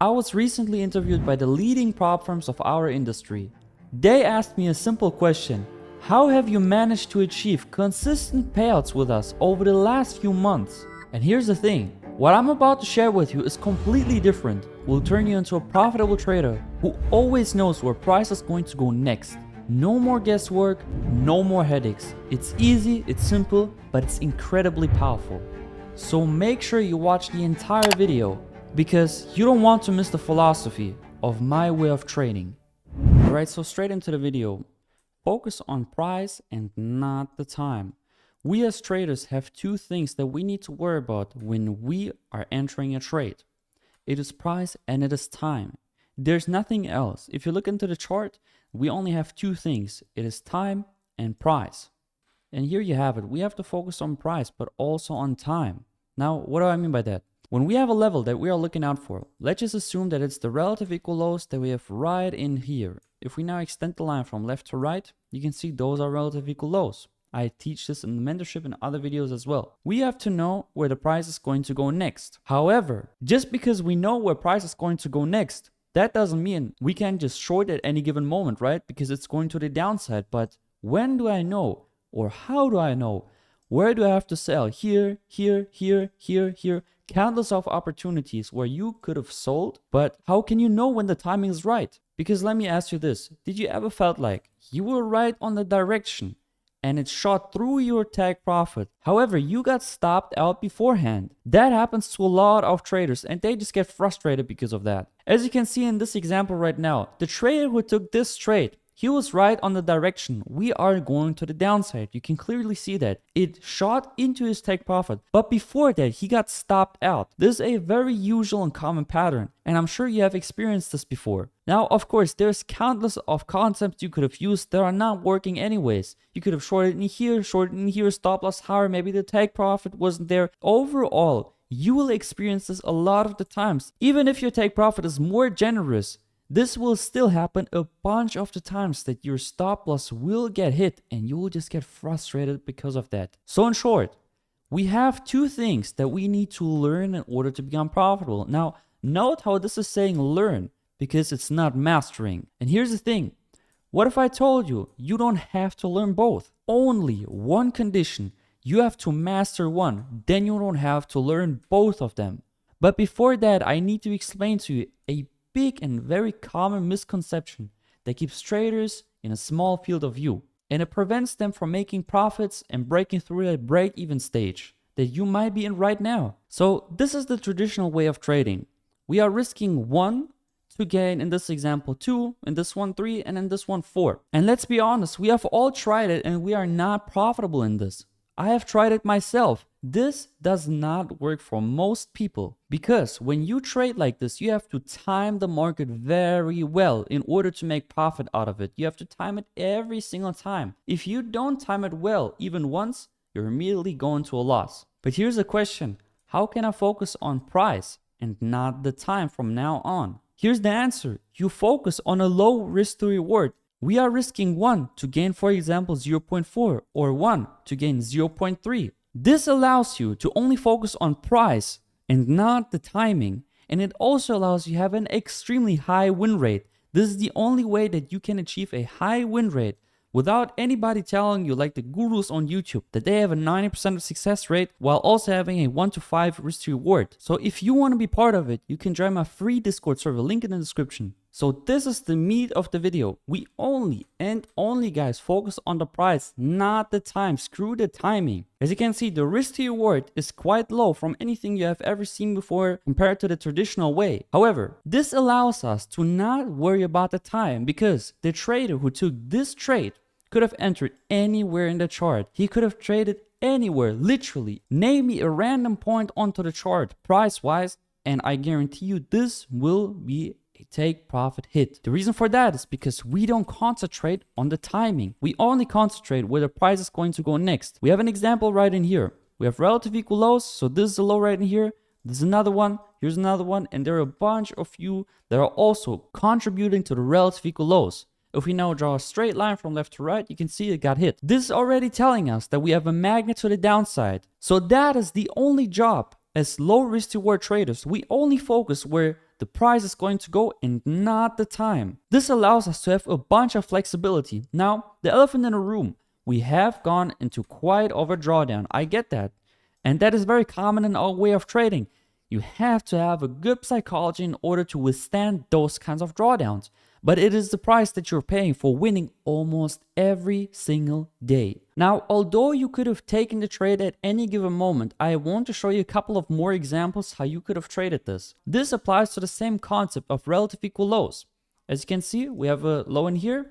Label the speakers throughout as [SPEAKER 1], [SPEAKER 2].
[SPEAKER 1] I was recently interviewed by the leading prop firms of our industry. They asked me a simple question: how have you managed to achieve consistent payouts with us over the last few months? And here's the thing, what I'm about to share with you is completely different. Will turn you into a profitable trader who always knows where price is going to go next. No more guesswork, no more headaches. It's easy, it's simple, but it's incredibly powerful. So make sure you watch the entire video, because you don't want to miss the philosophy of my way of trading. Alright, so straight into the video. Focus on price and not the time. We as traders have two things that we need to worry about when we are entering a trade. It is price and it is time. There's nothing else. If you look into the chart, we only have two things. It is time and price. And here you have it. We have to focus on price, but also on time. Now, what do I mean by that? When we have a level that we are looking out for, let's just assume that it's the relative equal lows that we have right in here. If we now extend the line from left to right, you can see those are relative equal lows. I teach this in the mentorship and other videos as well. We have to know where the price is going to go next. However, just because we know where price is going to go next, that doesn't mean we can just short at any given moment, right? Because it's going to the downside. But when do I know, or how do I know? Where do I have to sell? Here, here, here, here, here. Countless of opportunities where you could have sold, but how can you know when the timing is right? Because let me ask you this, did you ever felt like you were right on the direction and it shot through your take profit? However, you got stopped out beforehand. That happens to a lot of traders and they just get frustrated because of that. As you can see in this example right now, the trader who took this trade, he was right on the direction. We are going to the downside. You can clearly see that. It shot into his take profit. But before that, he got stopped out. This is a very usual and common pattern. And I'm sure you have experienced this before. Now, of course, there's countless of concepts you could have used that are not working anyways. You could have shorted in here, stop loss higher. Maybe the take profit wasn't there. Overall, you will experience this a lot of the times. Even if your take profit is more generous, this will still happen a bunch of the times that your stop loss will get hit and you will just get frustrated because of that. So in short, we have two things that we need to learn in order to become profitable. Now, note how this is saying learn because it's not mastering. And here's the thing. What if I told you you don't have to learn both? Only one condition. You have to master one. Then you don't have to learn both of them. But before that, I need to explain to you a big and very common misconception that keeps traders in a small field of view, and it prevents them from making profits and breaking through a break-even stage that you might be in right now. So this is the traditional way of trading. We are risking 1 to gain, in this example 2, in this one 3, and in this one 4. And let's be honest, we have all tried it and we are not profitable in this. I have tried it myself. This does not work for most people because when you trade like this, you have to time the market very well in order to make profit out of it. You have to time it every single time. If you don't time it well, even once, you're immediately going to a loss. But here's the question. How can I focus on price and not the time from now on? Here's the answer. You focus on a low risk to reward. We are risking 1 to gain, for example, 0.4 or 1 to gain 0.3. This allows you to only focus on price and not the timing. And it also allows you to have an extremely high win rate. This is the only way that you can achieve a high win rate without anybody telling you, like the gurus on YouTube, that they have a 90% of success rate while also having a 1 to 5 risk to reward. So if you want to be part of it, you can join my free Discord server, link in the description. So this is the meat of the video. We only guys focus on the price, not the time. Screw the timing. As you can see, the risk to reward is quite low from anything you have ever seen before compared to the traditional way. However, this allows us to not worry about the time because the trader who took this trade could have entered anywhere in the chart. He could have traded anywhere, literally. Name me a random point onto the chart price-wise, and I guarantee you this will be a take profit hit. The reason for that is because we don't concentrate on the timing. We only concentrate where the price is going to go next. We have an example right in here. We have relative equal lows, so this is a low right in here. This is another one, here's another one, and there are a bunch of you that are also contributing to the relative equal lows. If we now draw a straight line from left to right, you can see it got hit. This is already telling us that we have a magnet to the downside. So that is the only job as low risk to reward traders. We only focus where the price is going to go and not the time. This allows us to have a bunch of flexibility. Now, the elephant in the room, we have gone into quite of a drawdown. I get that. And that is very common in our way of trading. You have to have a good psychology in order to withstand those kinds of drawdowns. But it is the price that you're paying for winning almost every single day. Now, although you could have taken the trade at any given moment, I want to show you a couple of more examples how you could have traded this. This applies to the same concept of relative equal lows. As you can see, we have a low in here,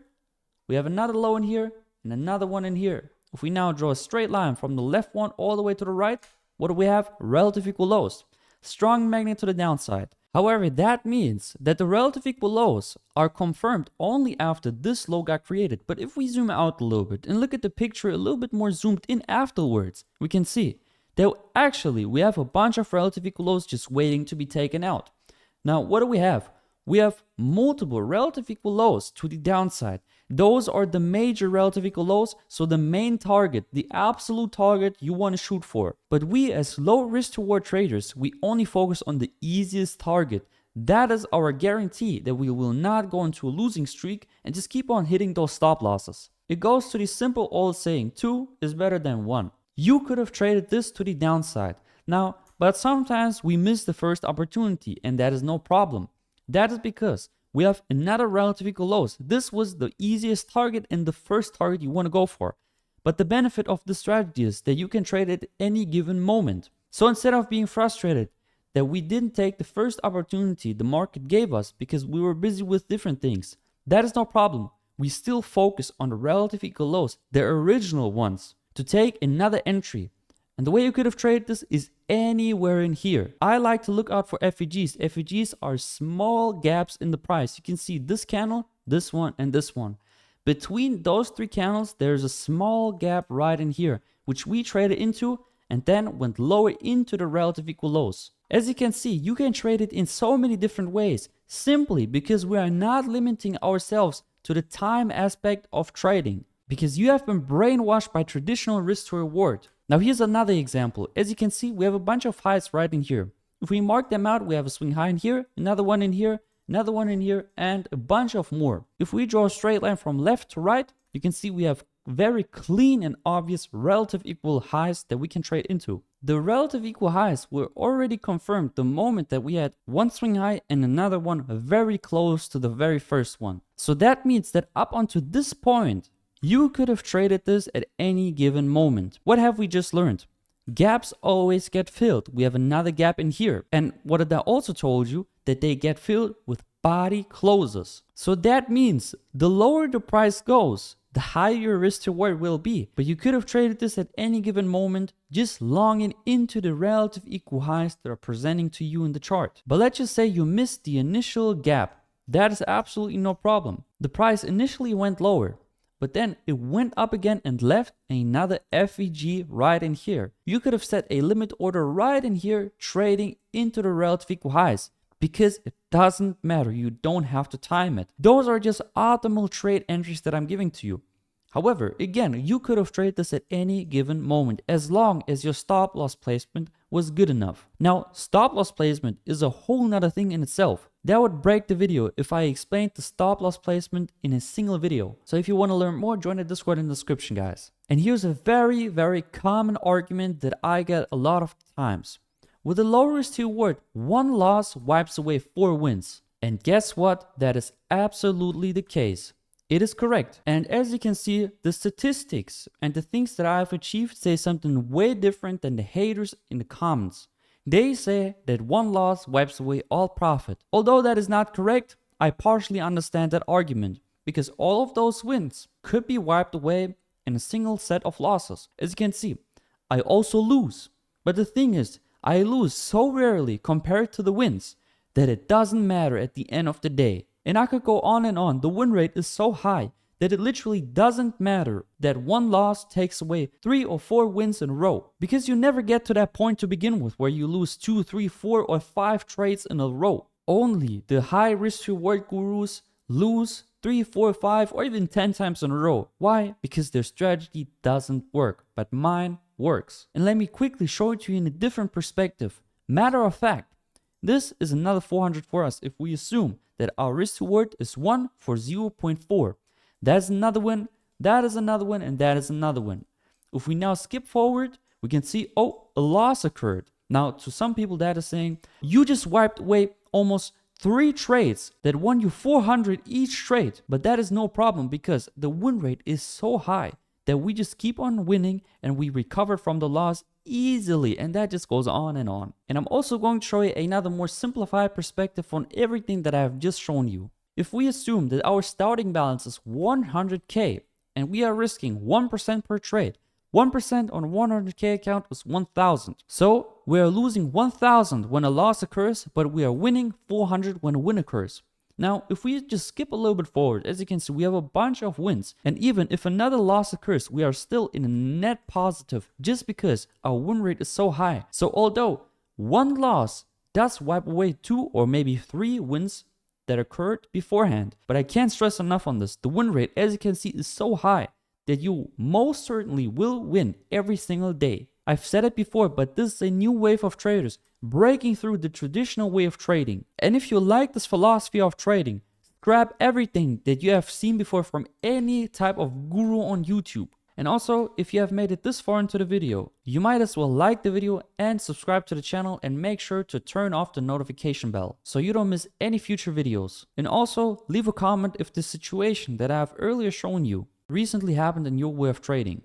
[SPEAKER 1] we have another low in here, and another one in here. If we now draw a straight line from the left one all the way to the right, what do we have? Relative equal lows. Strong magnet to the downside. However, that means that the relative equal lows are confirmed only after this low got created. But if we zoom out a little bit and look at the picture a little bit more zoomed in afterwards, we can see that actually we have a bunch of relative equal lows just waiting to be taken out. Now, what do we have? We have multiple relative equal lows to the downside. Those are the major relative equal lows, so the main target, the absolute target you want to shoot for. But we as low risk reward traders, we only focus on the easiest target. That is our guarantee that we will not go into a losing streak and just keep on hitting those stop losses. It goes to the simple old saying, 2 is better than 1. You could have traded this to the downside. Now, but sometimes we miss the first opportunity, and that is no problem. That is because we have another relative equal lows. This was the easiest target and the first target you want to go for. But the benefit of this strategy is that you can trade at any given moment. So instead of being frustrated that we didn't take the first opportunity the market gave us because we were busy with different things, that is no problem. We still focus on the relative equal lows, the original ones, to take another entry. And the way you could have traded this is anywhere in here. I like to look out for FEGs. FEGs are small gaps in the price. You can see this candle, this one, and this one. Between those three candles, there's a small gap right in here, which we traded into and then went lower into the relative equal lows. As you can see, you can trade it in so many different ways, simply because we are not limiting ourselves to the time aspect of trading, because you have been brainwashed by traditional risk to reward. Now here's another example. As you can see, we have a bunch of highs right in here. If we mark them out, we have a swing high in here, another one in here, another one in here, and a bunch of more. If we draw a straight line from left to right, you can see we have very clean and obvious relative equal highs that we can trade into. The relative equal highs were already confirmed the moment that we had one swing high and another one very close to the very first one. So that means that up until this point, you could have traded this at any given moment. What have we just learned? Gaps always get filled. We have another gap in here. And what did I also told you? That they get filled with body closes. So that means the lower the price goes, the higher your risk to reward will be. But you could have traded this at any given moment, just longing into the relative equal highs that are presenting to you in the chart. But let's just say you missed the initial gap. That is absolutely no problem. The price initially went lower, but then it went up again and left another FEG right in here. You could have set a limit order right in here, trading into the relative equal highs, because it doesn't matter. You don't have to time it. Those are just optimal trade entries that I'm giving to you. However, again, you could have traded this at any given moment as long as your stop loss placement was good enough. Now, stop loss placement is a whole nother thing in itself. That would break the video if I explained the stop loss placement in a single video. So if you want to learn more, join the Discord in the description, guys. And here's a very, very common argument that I get a lot of times. With a low risk to reward, one loss wipes away 4 wins. And guess what? That is absolutely the case. It is correct. And as you can see, the statistics and the things that I've achieved say something way different than the haters in the comments. They say that one loss wipes away all profit. Although that is not correct, I partially understand that argument, because all of those wins could be wiped away in a single set of losses. As you can see, I also lose. But the thing is, I lose so rarely compared to the wins that it doesn't matter at the end of the day. And I could go on and on. The win rate is so high that it literally doesn't matter that one loss takes away 3 or 4 wins in a row. Because you never get to that point to begin with where you lose 2, 3, 4 or 5 trades in a row. Only the high risk reward gurus lose 3, 4, 5 or even 10 times in a row. Why? Because their strategy doesn't work, but mine works. And let me quickly show it to you in a different perspective. Matter of fact, This is another 400 for us if we assume that our risk reward is 1 for 0.4. That's another win, that is another win, and that is another win. If we now skip forward, we can see, oh, a loss occurred. Now, to some people that is saying, you just wiped away almost 3 trades that won you 400 each trade. But that is no problem because the win rate is so high that we just keep on winning and we recover from the loss easily, and that just goes on and on. And I'm also going to show you another more simplified perspective on everything that I have just shown you. If we assume that our starting balance is 100k and we are risking 1% per trade, 1% on a 100k account is 1,000. So we are losing 1,000 when a loss occurs, but we are winning 400 when a win occurs. Now, if we just skip a little bit forward, as you can see, we have a bunch of wins. And even if another loss occurs, we are still in a net positive just because our win rate is so high. So although one loss does wipe away 2 or maybe 3 wins that occurred beforehand, but I can't stress enough on this. The win rate, as you can see, is so high that you most certainly will win every single day. I've said it before, but this is a new wave of traders breaking through the traditional way of trading. And if you like this philosophy of trading, grab everything that you have seen before from any type of guru on YouTube. And also, if you have made it this far into the video, you might as well like the video and subscribe to the channel and make sure to turn off the notification bell so you don't miss any future videos. And also, leave a comment if the situation that I have earlier shown you recently happened in your way of trading.